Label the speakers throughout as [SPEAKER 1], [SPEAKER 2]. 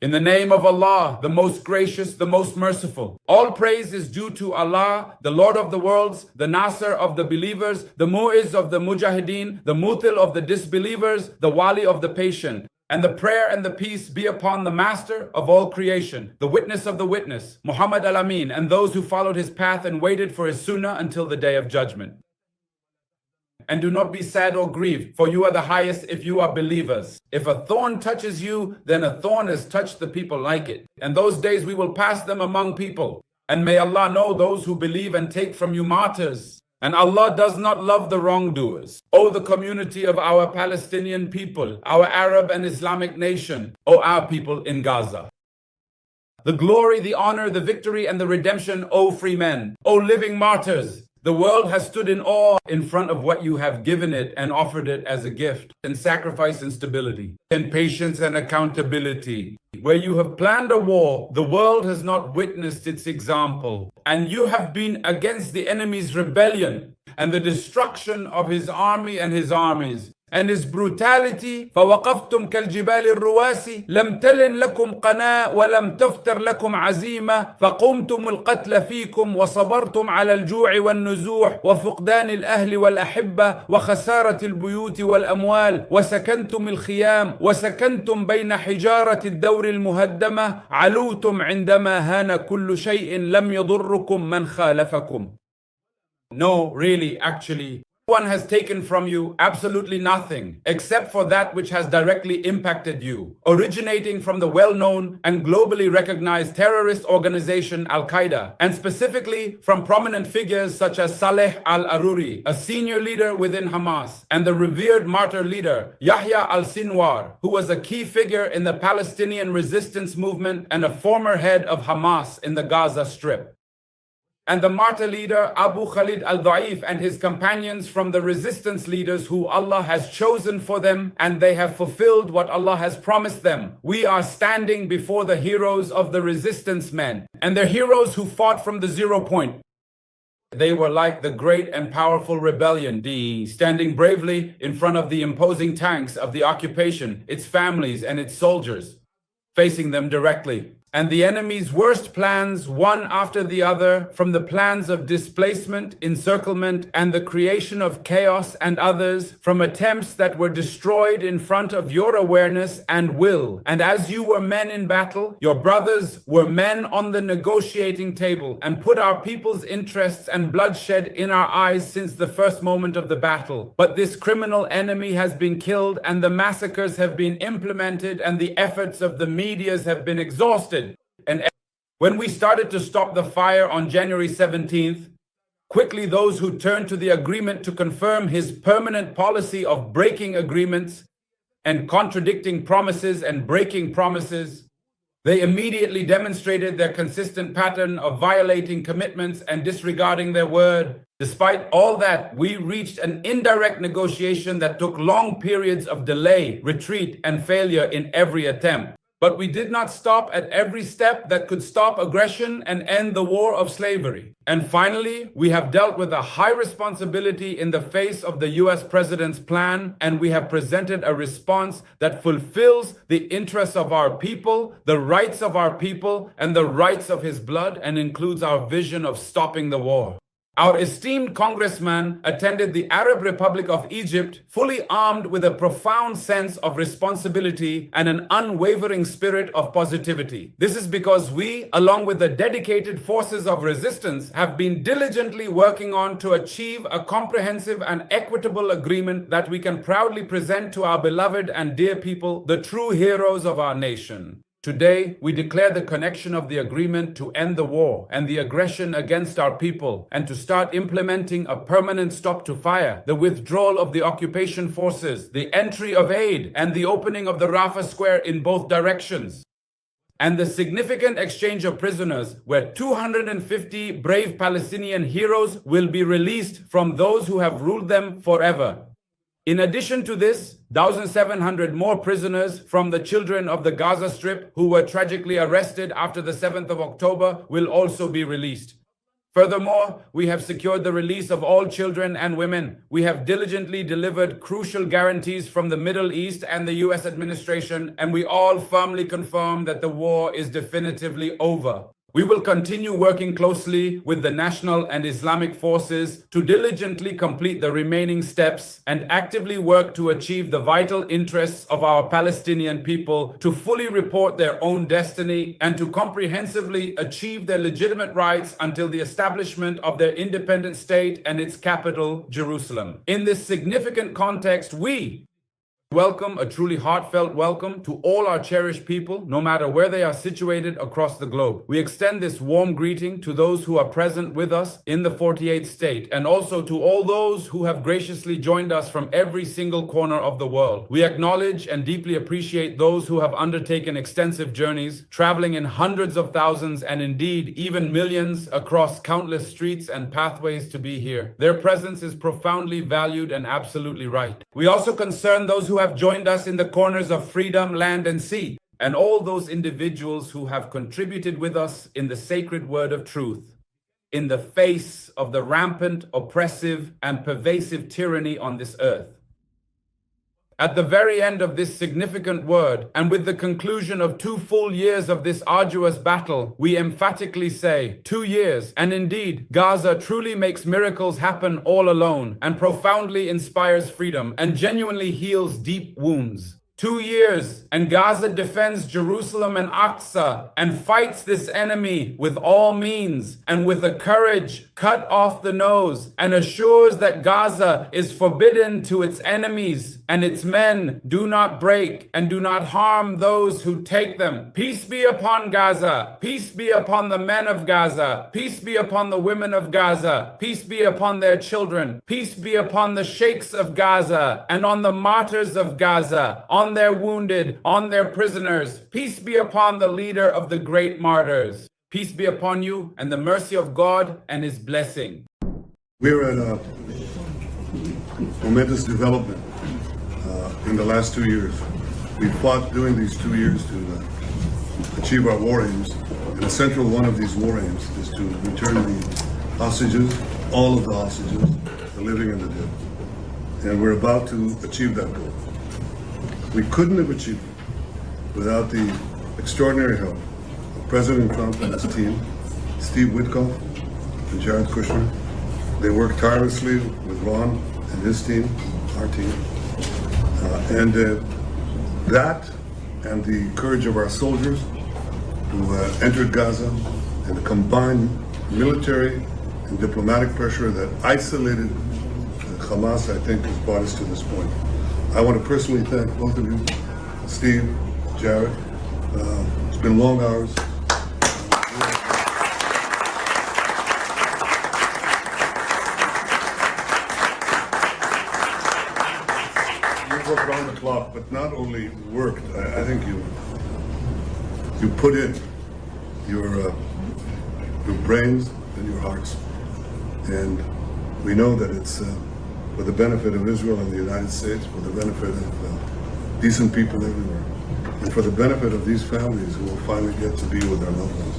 [SPEAKER 1] In the name of Allah, the most gracious, the most merciful. All praise is due to Allah, the Lord of the worlds, the Nasser of the believers, the Mu'izz of the Mujahideen, the Mutil of the disbelievers, the Wali of the patient. And the prayer and the peace be upon the Master of all creation, the witness of the witness, Muhammad al-Amin, and those who followed his path and waited for his sunnah until the day of judgment. And do not be sad or grieved, for you are the highest if you are believers. If a thorn touches you, then a thorn has touched the people like it. And those days we will pass them among people. And may Allah know those who believe and take from you martyrs. And Allah does not love the wrongdoers. O the community of our Palestinian people, our Arab and Islamic nation, O our people in Gaza. The glory, the honor, the victory, and the redemption, O free men, O living martyrs. The world has stood in awe in front of what you have given it and offered it as a gift, and sacrifice and stability, and patience and accountability. Where you have planned a war, the world has not witnessed its example, and you have been against the enemy's rebellion and the destruction of his army and his armies. And his brutality, فَوَقَفْتُمْ كَالْجِبَالِ الرُّوَاسِ لَمْ تَلِنْ لَكُمْ قَنَاء وَلَمْ تَفْتَرْ لَكُمْ عَزِيمَةً فَقُمْتُمُ الْقَتْلَ فِيكُمْ وَصَبَرْتُمْ عَلَى الْجُوعِ وَالنُّزُوحِ وَفُقْدَانِ الْأَهْلِ وَالْأَحِبَّةِ وَخَسَارَةِ الْبُيُوتِ وَالْأَمْوَالِ وَسَكَنْتُمُ الْخِيَامِ وَسَكَنْتُمْ بَيْنَ حِجَارَةِ الدَّوْرِ الْمُهَدَّمَةِ عَلُوتُمْ عِنْدَمَا هَانَ كُلُّ شَيْءٍ لَمْ يَضُرُّكُمْ مَنْ خَالَفَكُمْ. No, really, actually, one has taken from you absolutely nothing except for that which has directly impacted you, originating from the well-known and globally recognized terrorist organization al-Qaeda, and specifically from prominent figures such as Saleh al-Aruri, a senior leader within Hamas, and the revered martyr leader Yahya al-Sinwar, who was a key figure in the Palestinian resistance movement and a former head of Hamas in the Gaza Strip. And the martyr leader Abu Khalid al-Da'if and his companions from the resistance leaders who Allah has chosen for them, and they have fulfilled what Allah has promised them. We are standing before the heroes of the resistance men, and the heroes who fought from the 0 point. They were like the great and powerful rebellion, standing bravely in front of the imposing tanks of the occupation, its families and its soldiers, facing them directly. And the enemy's worst plans, one after the other, from the plans of displacement, encirclement, and the creation of chaos, and others, from attempts that were destroyed in front of your awareness and will. And as you were men in battle, your brothers were men on the negotiating table, and put our people's interests and bloodshed in our eyes since the first moment of the battle. But this criminal enemy has been killed, and the massacres have been implemented, and the efforts of the medias have been exhausted. And when we started to stop the fire on January 17th, quickly those who turned to the agreement to confirm his permanent policy of breaking agreements and contradicting promises and breaking promises, they immediately demonstrated their consistent pattern of violating commitments and disregarding their word. Despite all that, we reached an indirect negotiation that took long periods of delay, retreat, and failure in every attempt. But we did not stop at every step that could stop aggression and end the war of slavery. And finally, we have dealt with a high responsibility in the face of the US President's plan, and we have presented a response that fulfills the interests of our people, the rights of our people, and the rights of his blood, and includes our vision of stopping the war. Our esteemed congressman attended the Arab Republic of Egypt fully armed with a profound sense of responsibility and an unwavering spirit of positivity. This is because we, along with the dedicated forces of resistance, have been diligently working on to achieve a comprehensive and equitable agreement that we can proudly present to our beloved and dear people, the true heroes of our nation. Today, we declare the connection of the agreement to end the war and the aggression against our people, and to start implementing a permanent stop to fire, the withdrawal of the occupation forces, the entry of aid, and the opening of the Rafah Square in both directions, and the significant exchange of prisoners, where 250 brave Palestinian heroes will be released from those who have ruled them forever. In addition to this, 1,700 more prisoners from the children of the Gaza Strip who were tragically arrested after the 7th of October will also be released. Furthermore, we have secured the release of all children and women. We have diligently delivered crucial guarantees from the Middle East and the US administration, and we all firmly confirm that the war is definitively over. We will continue working closely with the national and Islamic forces to diligently complete the remaining steps and actively work to achieve the vital interests of our Palestinian people to fully report their own destiny and to comprehensively achieve their legitimate rights until the establishment of their independent state and its capital, Jerusalem. In this significant context, we welcome a truly heartfelt welcome to all our cherished people, no matter where they are situated across the globe. We extend this warm greeting to those who are present with us in the 48th state, and also to all those who have graciously joined us from every single corner of the world. We acknowledge and deeply appreciate those who have undertaken extensive journeys, traveling in hundreds of thousands and indeed even millions across countless streets and pathways to be here. Their presence is profoundly valued and absolutely right. We also concern those who have joined us in the corners of freedom, land, and sea, and all those individuals who have contributed with us in the sacred word of truth, in the face of the rampant, oppressive, and pervasive tyranny on this earth. At the very end of this significant word, and with the conclusion of 2 full years of this arduous battle, we emphatically say, 2 years, and indeed, Gaza truly makes miracles happen all alone, and profoundly inspires freedom, and genuinely heals deep wounds. 2 years, and Gaza defends Jerusalem and Aqsa, and fights this enemy with all means, and with a courage cut off the nose, and assures that Gaza is forbidden to its enemies, and its men do not break and do not harm those who take them. Peace be upon Gaza. Peace be upon the men of Gaza. Peace be upon the women of Gaza. Peace be upon their children. Peace be upon the sheikhs of Gaza and on the martyrs of Gaza, on their wounded, on their prisoners. Peace be upon the leader of the great martyrs. Peace be upon you and the mercy of God and his blessing.
[SPEAKER 2] We're at a momentous development in the last 2 years. We fought during these 2 years to achieve our war aims. And the central one of these war aims is to return the hostages, all of the hostages, the living and the dead. And we're about to achieve that goal. We couldn't have achieved it without the extraordinary help of President Trump and his team, Steve Witkoff and Jared Kushner. They worked tirelessly with Ron and his team, our team. That and the courage of our soldiers who entered Gaza and the combined military and diplomatic pressure that isolated Hamas, I think, has brought us to this point. I want to personally thank both of you, Steve, Jared. It's been long hours. You worked around the clock, but not only worked, I think you put in your brains and your hearts. And we know that it's for the benefit of Israel and the United States, for the benefit of decent people everywhere, and for the benefit of these families who will finally get to be with their loved ones.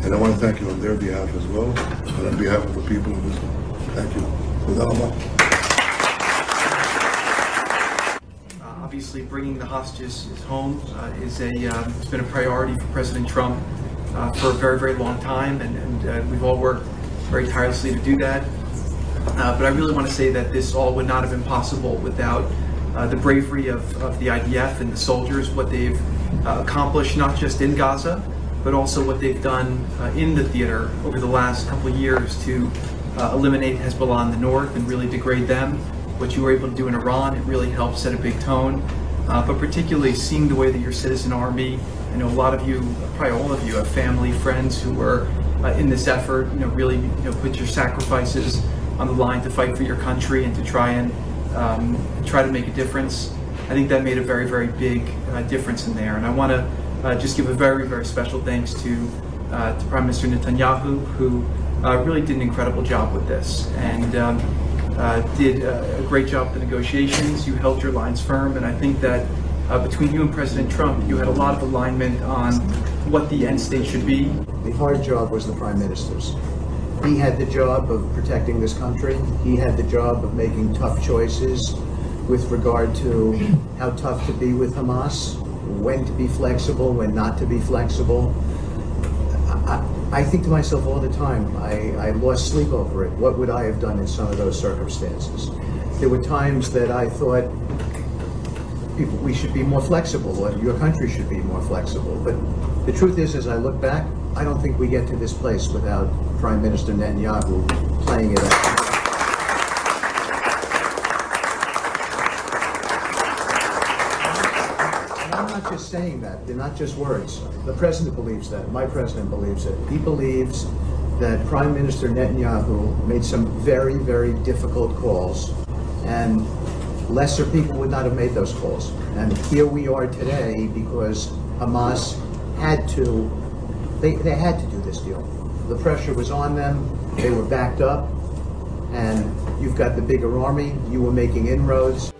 [SPEAKER 2] And I want to thank you on their behalf as well, and on behalf of the people of Israel. Thank you.
[SPEAKER 3] Obviously, bringing the hostages home it's been a priority for President Trump for a very, very long time, and we've all worked very tirelessly to do that. But I really want to say that this all would not have been possible without the bravery of the IDF and the soldiers, what they've accomplished not just in Gaza, but also what they've done in the theater over the last couple of years to eliminate Hezbollah in the north and really degrade them. What you were able to do in Iran, it really helped set a big tone. But particularly seeing the way that your citizen army, I know a lot of you, probably all of you, have family, friends who were in this effort, really put your sacrifices on the line to fight for your country and to try to make a difference. I think that made a very, very big difference in there. And I want to just give a very, very special thanks to Prime Minister Netanyahu, who really did an incredible job with this and did a great job with the negotiations. You held your lines firm, and I think that between you and President Trump, you had a lot of alignment on what the end state should be.
[SPEAKER 4] The hard job was the Prime Minister's. He had the job of protecting this country. He had the job of making tough choices with regard to how tough to be with Hamas, when to be flexible, when not to be flexible. I think to myself all the time, I lost sleep over it. What would I have done in some of those circumstances? There were times that I thought, we should be more flexible, or your country should be more flexible. But the truth is, as I look back, I don't think we get to this place without Prime Minister Netanyahu playing it out. And I'm not just saying that. They're not just words. The president believes that. My president believes it. He believes that Prime Minister Netanyahu made some very, very difficult calls, and lesser people would not have made those calls. And here we are today because Hamas had to, they had to do this deal. The pressure was on them, they were backed up, and you've got the bigger army, you were making inroads.